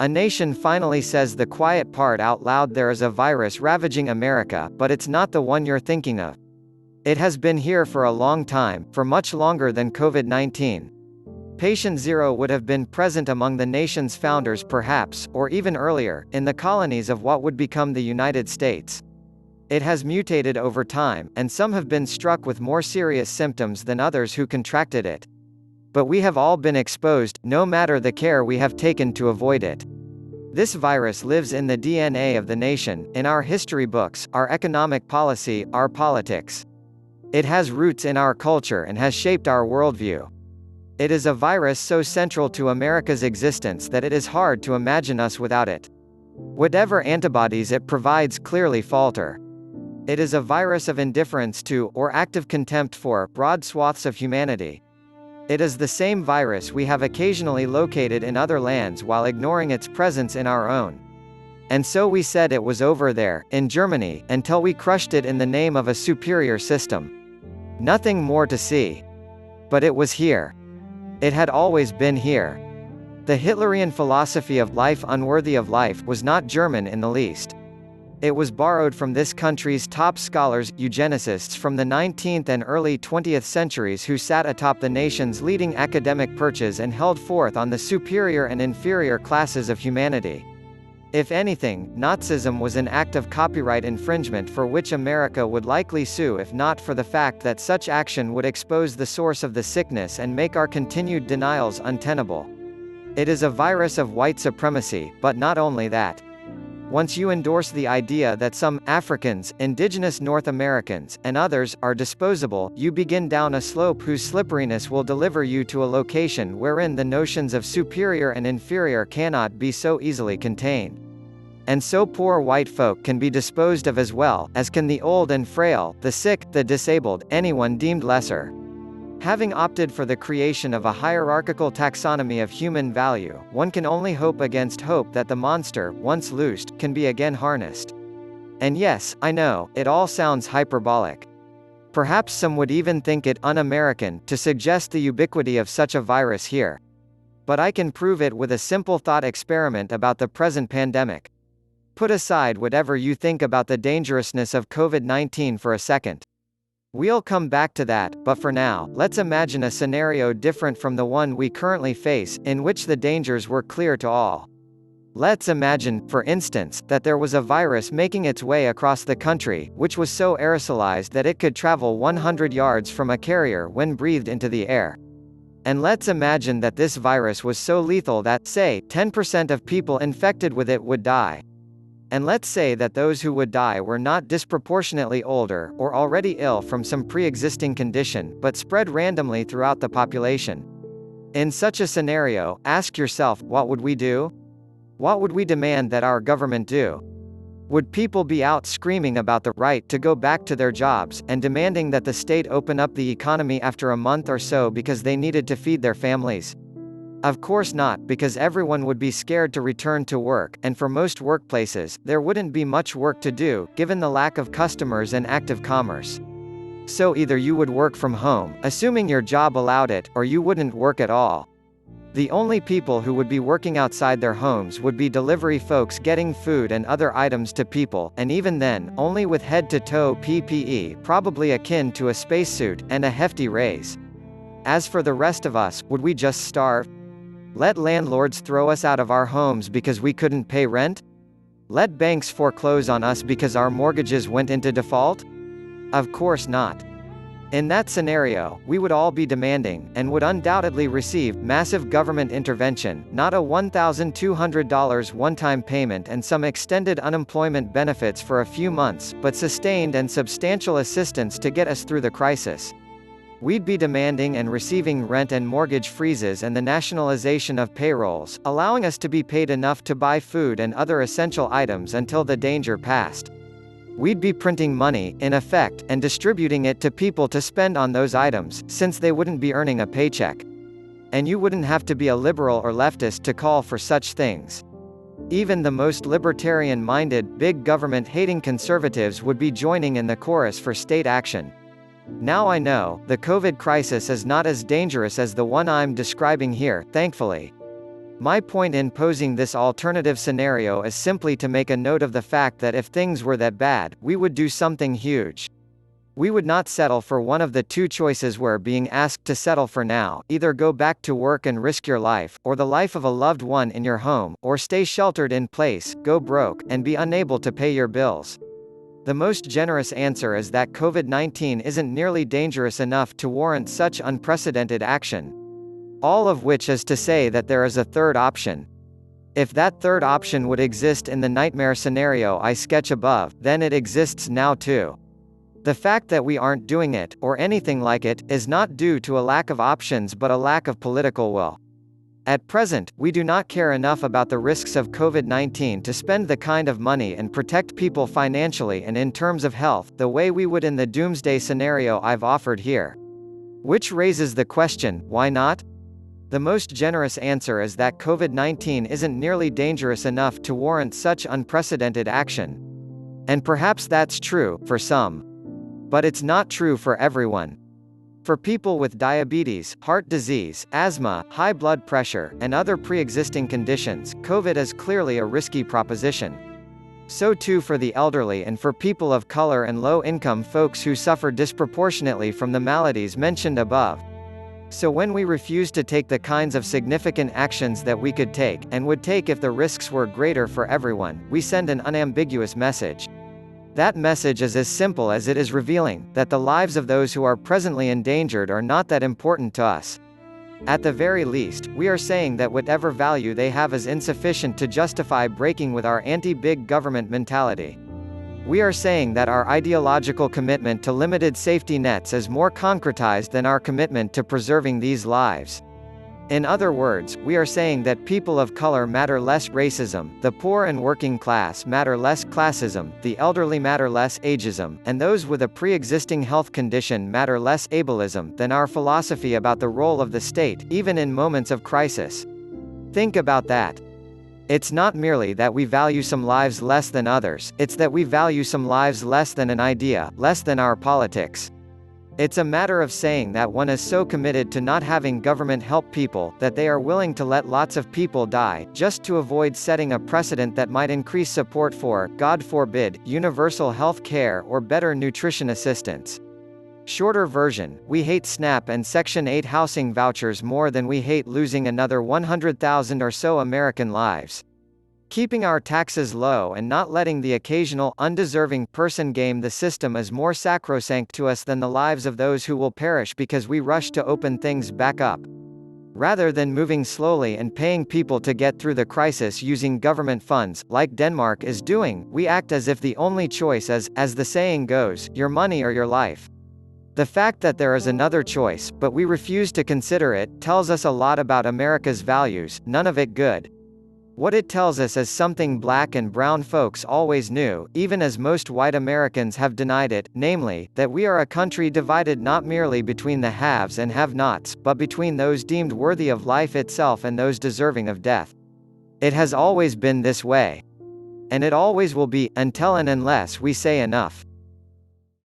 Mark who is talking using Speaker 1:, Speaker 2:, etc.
Speaker 1: A nation finally says the quiet part out loud: there is a virus ravaging America, but it's not the one you're thinking of. It has been here for a long time, for much longer than COVID-19. Patient Zero would have been present among the nation's founders perhaps, or even earlier, in the colonies of what would become the United States. It has mutated over time, and some have been struck with more serious symptoms than others who contracted it. But we have all been exposed, no matter the care we have taken to avoid it. This virus lives in the DNA of the nation, in our history books, our economic policy, our politics. It has roots in our culture and has shaped our worldview. It is a virus so central to America's existence that it is hard to imagine us without it. Whatever antibodies it provides clearly falter. It is a virus of indifference to, or active contempt for, broad swaths of humanity. It is the same virus we have occasionally located in other lands while ignoring its presence in our own. And so we said it was over there, in Germany, until we crushed it in the name of a superior system. Nothing more to see. But it was here. It had always been here. The Hitlerian philosophy of life unworthy of life was not German in the least. It was borrowed from this country's top scholars, eugenicists from the 19th and early 20th centuries who sat atop the nation's leading academic perches and held forth on the superior and inferior classes of humanity. If anything, Nazism was an act of copyright infringement for which America would likely sue if not for the fact that such action would expose the source of the sickness and make our continued denials untenable. It is a virus of white supremacy, but not only that. Once you endorse the idea that some Africans, indigenous North Americans, and others are disposable, you begin down a slope whose slipperiness will deliver you to a location wherein the notions of superior and inferior cannot be so easily contained. And so poor white folk can be disposed of as well, as can the old and frail, the sick, the disabled, anyone deemed lesser. Having opted for the creation of a hierarchical taxonomy of human value, one can only hope against hope that the monster, once loosed, can be again harnessed. And yes, I know, it all sounds hyperbolic. Perhaps some would even think it un-American to suggest the ubiquity of such a virus here. But I can prove it with a simple thought experiment about the present pandemic. Put aside whatever you think about the dangerousness of COVID-19 for a second. We'll come back to that, but for now, let's imagine a scenario different from the one we currently face, in which the dangers were clear to all. Let's imagine, for instance, that there was a virus making its way across the country, which was so aerosolized that it could travel 100 yards from a carrier when breathed into the air. And let's imagine that this virus was so lethal that, say, 10% of people infected with it would die. And let's say that those who would die were not disproportionately older, or already ill from some pre-existing condition, but spread randomly throughout the population. In such a scenario, ask yourself, what would we do? What would we demand that our government do? Would people be out screaming about the right to go back to their jobs, and demanding that the state open up the economy after a month or so because they needed to feed their families? Of course not, because everyone would be scared to return to work, and for most workplaces, there wouldn't be much work to do, given the lack of customers and active commerce. So either you would work from home, assuming your job allowed it, or you wouldn't work at all. The only people who would be working outside their homes would be delivery folks getting food and other items to people, and even then, only with head-to-toe PPE, probably akin to a spacesuit, and a hefty raise. As for the rest of us, would we just starve? Let landlords throw us out of our homes because we couldn't pay rent? Let banks foreclose on us because our mortgages went into default? Of course not. In that scenario, we would all be demanding, and would undoubtedly receive, massive government intervention, not a $1,200 one-time payment and some extended unemployment benefits for a few months, but sustained and substantial assistance to get us through the crisis. We'd be demanding and receiving rent and mortgage freezes and the nationalization of payrolls, allowing us to be paid enough to buy food and other essential items until the danger passed. We'd be printing money, in effect, and distributing it to people to spend on those items, since they wouldn't be earning a paycheck. And you wouldn't have to be a liberal or leftist to call for such things. Even the most libertarian-minded, big government-hating conservatives would be joining in the chorus for state action. Now I know, the COVID crisis is not as dangerous as the one I'm describing here, thankfully. My point in posing this alternative scenario is simply to make a note of the fact that if things were that bad, we would do something huge. We would not settle for one of the two choices we're being asked to settle for now: either go back to work and risk your life, or the life of a loved one in your home, or stay sheltered in place, go broke, and be unable to pay your bills. The most generous answer is that COVID-19 isn't nearly dangerous enough to warrant such unprecedented action. All of which is to say that there is a third option. If that third option would exist in the nightmare scenario I sketch above, then it exists now too. The fact that we aren't doing it, or anything like it, is not due to a lack of options but a lack of political will. At present, we do not care enough about the risks of COVID-19 to spend the kind of money and protect people financially and in terms of health, the way we would in the doomsday scenario I've offered here. Which raises the question, why not? The most generous answer is that COVID-19 isn't nearly dangerous enough to warrant such unprecedented action. And perhaps that's true, for some. But it's not true for everyone. For people with diabetes, heart disease, asthma, high blood pressure, and other pre-existing conditions, COVID is clearly a risky proposition. So too for the elderly and for people of color and low-income folks who suffer disproportionately from the maladies mentioned above. So when we refuse to take the kinds of significant actions that we could take, and would take if the risks were greater for everyone, we send an unambiguous message. That message is as simple as it is revealing, that the lives of those who are presently endangered are not that important to us. At the very least, we are saying that whatever value they have is insufficient to justify breaking with our anti-big government mentality. We are saying that our ideological commitment to limited safety nets is more concretized than our commitment to preserving these lives. In other words, we are saying that people of color matter less, racism, the poor and working class matter less, classism, the elderly matter less, ageism, and those with a pre-existing health condition matter less, ableism, than our philosophy about the role of the state, even in moments of crisis. Think about that. It's not merely that we value some lives less than others, it's that we value some lives less than an idea, less than our politics. It's a matter of saying that one is so committed to not having government help people, that they are willing to let lots of people die, just to avoid setting a precedent that might increase support for, God forbid, universal health care or better nutrition assistance. Shorter version, we hate SNAP and Section 8 housing vouchers more than we hate losing another 100,000 or so American lives. Keeping our taxes low and not letting the occasional, undeserving person game the system is more sacrosanct to us than the lives of those who will perish because we rush to open things back up. Rather than moving slowly and paying people to get through the crisis using government funds, like Denmark is doing, we act as if the only choice is, as the saying goes, your money or your life. The fact that there is another choice, but we refuse to consider it, tells us a lot about America's values, none of it good. What it tells us is something black and brown folks always knew, even as most white Americans have denied it, namely, that we are a country divided not merely between the haves and have-nots, but between those deemed worthy of life itself and those deserving of death. It has always been this way. And it always will be, until and unless we say enough.